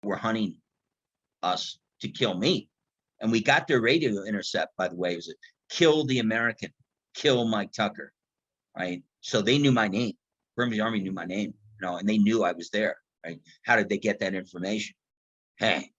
were hunting us to kill me. And we got their radio intercept, by the way. It was kill the American, kill Mike Tucker, right? So they knew my name. Burmese Army knew my name, and they knew I was there, right? How did they get that information? Hey.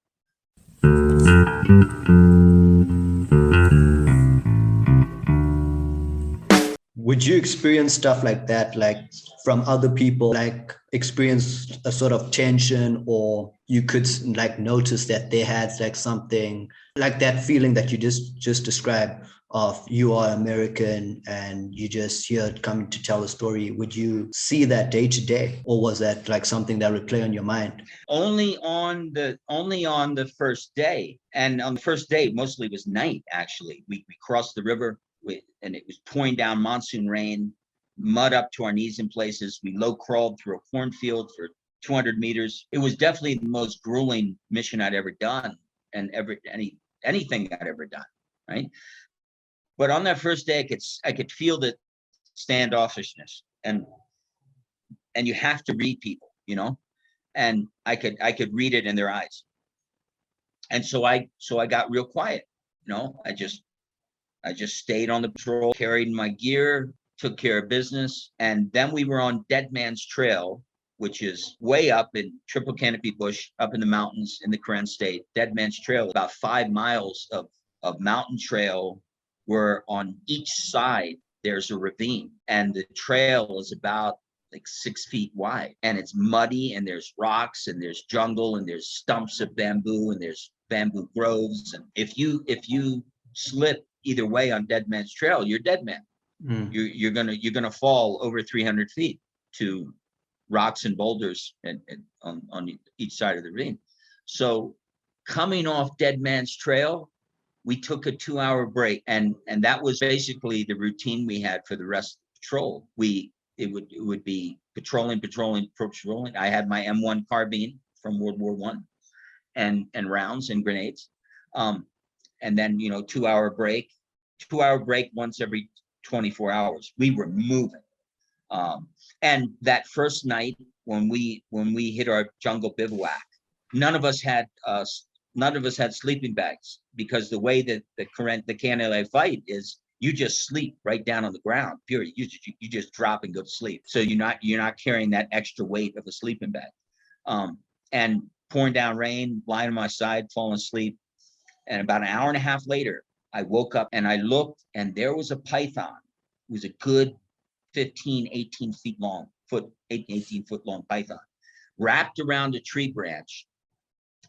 Would you experience stuff like that, like from other people, like experience a sort of tension, or you could like notice that they had like something like that feeling that you just described of you are American and you just here coming to tell a story? Would you see that day to day, or was that like something that would play on your mind? Only on the first day. And on the first day, mostly it was night, actually. We crossed the river, and it was pouring down monsoon rain, mud up to our knees in places. We low crawled through a cornfield for 200 meters. It was definitely the most grueling mission I'd ever done, and anything I'd ever done, right? But on that first day, I could feel the standoffishness, and you have to read people, and I could read it in their eyes. And so I got real quiet, I just stayed on the patrol, carried my gear, took care of business. And then we were on Dead Man's Trail, which is way up in triple canopy bush, up in the mountains in the Karen State. Dead Man's Trail, about 5 miles of mountain trail, where on each side there's a ravine, and the trail is about like 6 feet wide, and it's muddy, and there's rocks, and there's jungle, and there's stumps of bamboo, and there's bamboo groves. And if you slip either way on Dead Man's Trail, you're dead man. You're gonna fall over 300 feet to rocks and boulders and on each side of the ravine. So coming off Dead Man's Trail, we took a 2-hour break, and that was basically the routine we had for the rest of the patrol. It would be patrolling. I had my M1 carbine from World War I, and rounds and grenades. And then 2-hour break once every 24 hours. We were moving. And that first night when we hit our jungle bivouac, none of us had sleeping bags, because the way that the KNLA fight is, you just sleep right down on the ground, period. You just drop and go to sleep. So you're not carrying that extra weight of a sleeping bag. And pouring down rain, lying on my side, falling asleep. And about an hour and a half later, I woke up and I looked, and there was a python. It was a good 18 feet long python, wrapped around a tree branch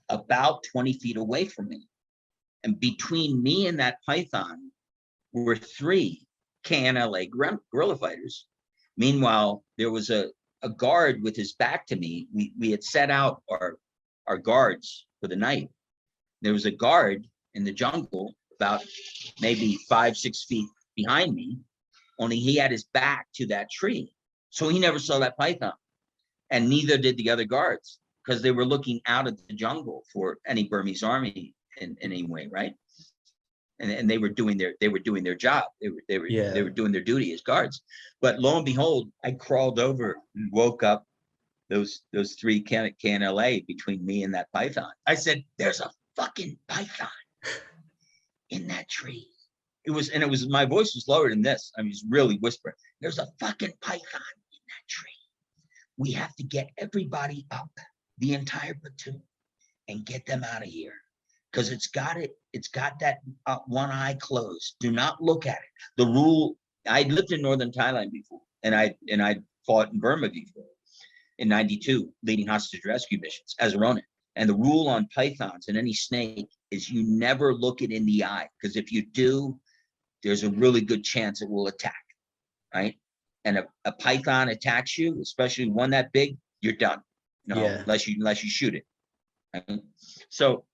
about 20 feet away from me. And between me and that python were 3 KNLA guerrilla fighters. Meanwhile, there was a guard with his back to me. We had set out our guards for the night. There was a guard in the jungle about maybe 5-6 feet behind me, only he had his back to that tree. So he never saw that python, and neither did the other guards, because they were looking out at the jungle for any Burmese army in any way, right? And they were doing their job. They were doing their duty as guards. But lo and behold, I crawled over and woke up those 3 KNLA between me and that python. I said, "There's a fucking python in that tree." It was my voice was lower than this. I mean, it's really whispering. "There's a fucking python in that tree. We have to get everybody up, the entire platoon, and get them out of here, because it's got that one eye closed. Do not look at it." The rule, I'd lived in northern Thailand before, and I fought in Burma before in 92, leading hostage rescue missions as a Ronin. And the rule on pythons and any snake is you never look it in the eye, because if you do, there's a really good chance it will attack, right? And a python attacks you, especially one that big, you're done. Unless you shoot it. Right? So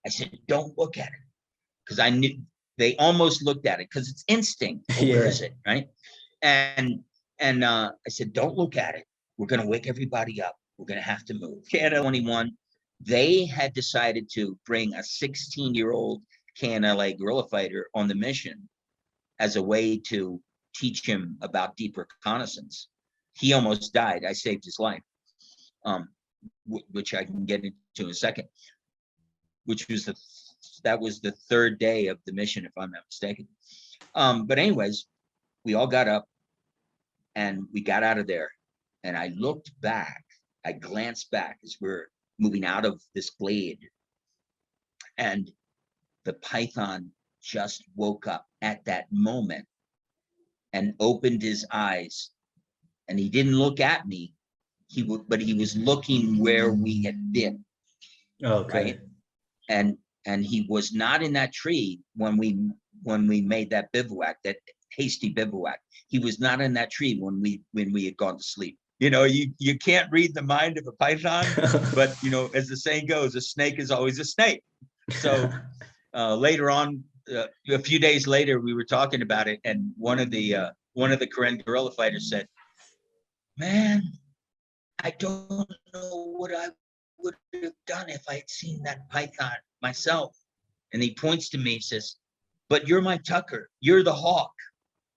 I said, "Don't look at it," because I knew they almost looked at it, because it's instinct. Oh, where is it, right? And I said, "Don't look at it. We're going to wake everybody up. We're going to have to move." Canada 21, they had decided to bring a 16-year-old KNLA guerrilla fighter on the mission as a way to teach him about deep reconnaissance. He almost died. I saved his life. which I can get into in a second, that was the third day of the mission, if I'm not mistaken. But anyways, we all got up and we got out of there. And I looked back, I glanced back as we're moving out of this glade, and the python just woke up at that moment and opened his eyes. And he didn't look at me, but he was looking where we had been. Okay. Right? And he was not in that tree when we made that bivouac, that hasty bivouac. He was not in that tree when we had gone to sleep. You know, you can't read the mind of a python, but you know, as the saying goes, a snake is always a snake. So later on, a few days later, we were talking about it, and one of the Karen guerrilla fighters said, "Man, I don't know what I would have done if I had seen that python myself." And he points to me and says, "But you're my Tucker. You're the hawk.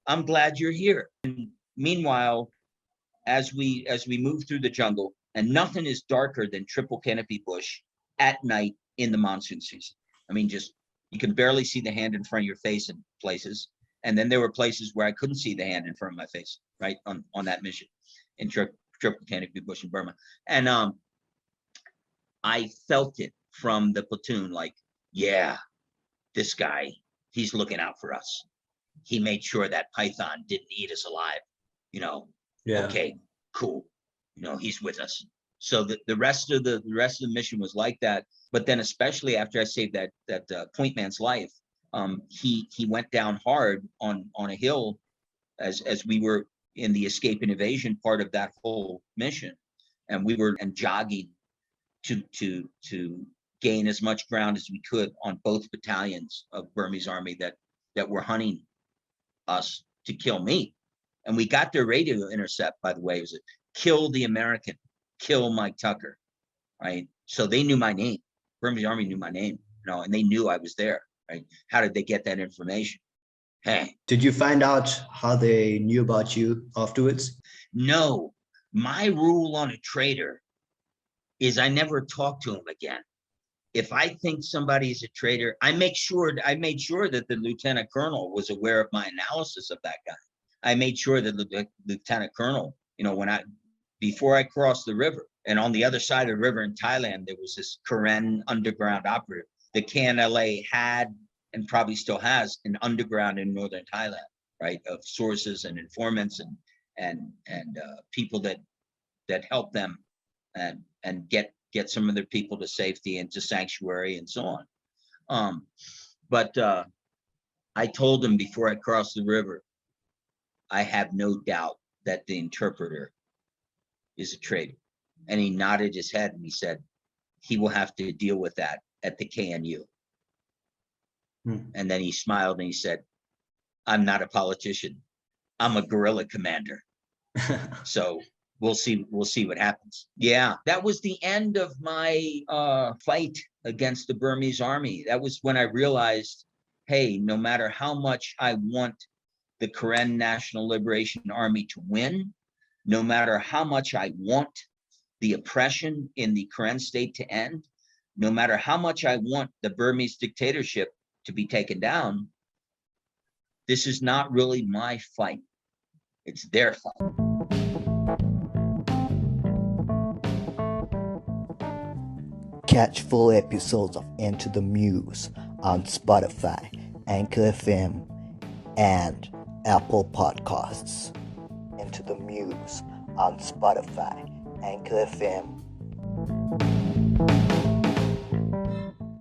I'm glad you're here." And meanwhile, as we move through the jungle, and nothing is darker than triple canopy bush at night in the monsoon season. I mean, just you can barely see the hand in front of your face in places. And then there were places where I couldn't see the hand in front of my face, right, on that mission in triple canopy bush in Burma. And I felt it from the platoon, like, yeah, this guy, he's looking out for us. He made sure that python didn't eat us alive, you know. Yeah. Okay, cool. You know, he's with us. So the rest of the mission was like that. But then, especially after I saved that point man's life, he went down hard on a hill as we were in the escape and evasion part of that whole mission, and we were jogging to gain as much ground as we could on both battalions of Burmese army that were hunting us to kill me. And we got their radio intercept, by the way. It was kill the American, kill Mike Tucker, right? So they knew my name. Burmese army knew my name, you know, and they knew I was there, right? How did they get that information? Hey. Did you find out how they knew about you afterwards? No. My rule on a traitor is I never talk to him again. If I think somebody is a traitor, I made sure that the lieutenant colonel was aware of my analysis of that guy. I made sure that the lieutenant colonel, you know, before I crossed the river, and on the other side of the river in Thailand, there was this Karen underground operative. The KNLA had, and probably still has, an underground in northern Thailand, right, of sources and informants and people that help them and get some of their people to safety and to sanctuary and so on. But I told him before I crossed the river, I have no doubt that the interpreter is a traitor. And he nodded his head and he said, he will have to deal with that at the KNU. And then he smiled and he said, I'm not a politician. I'm a guerrilla commander. So we'll see what happens. Yeah, that was the end of my fight against the Burmese army. That was when I realized, hey, no matter how much I want the Karen National Liberation Army to win, no matter how much I want the oppression in the Karen state to end, no matter how much I want the Burmese dictatorship to be taken down, this is not really my fight. It's their fight. Catch full episodes of Enter the Muse on Spotify, Anchor FM, and Apple Podcasts. Enter the Muse on Spotify, Anchor FM.